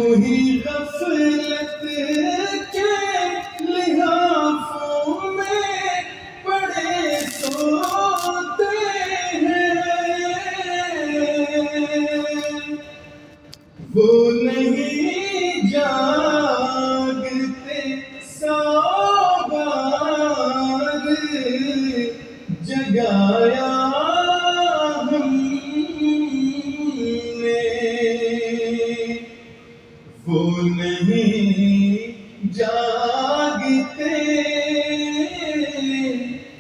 यूं ही गफलत के लिहाफों में पड़े सोते हैं, वो नहीं जागते 100 बार जगाया हमने, वो नहीं जागते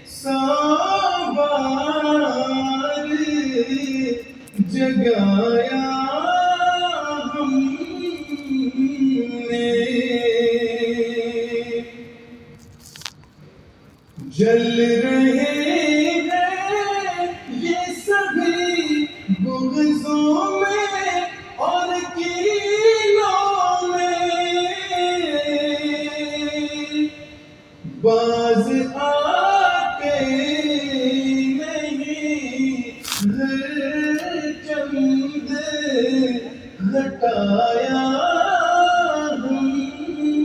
100 बार जगाया हमने। जल रहे हैं ये सभी बुग़्ज़ों में और कीनों में, बाज़ आके नहीं हर चंद घटाया हमने,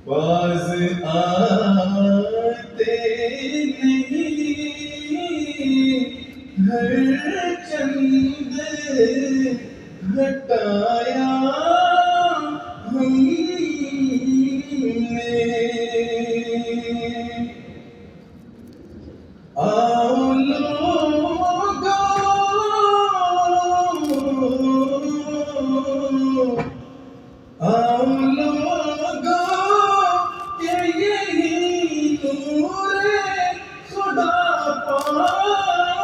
बाज़ आते नहीं हर चंद घटाया हमने। आओ लोगों, आओ लोगों, के यही नूरे खुदा पाओगे,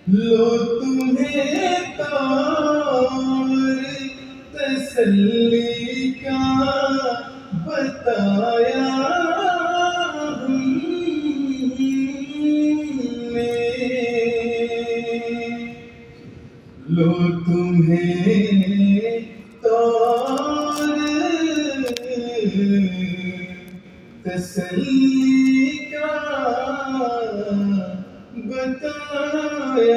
लो तुम्हें तौर तसल्ली का बताया हमने, लो तुम्हें तौर तसल्ली का बताया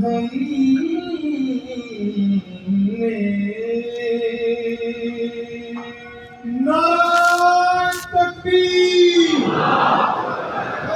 हमने।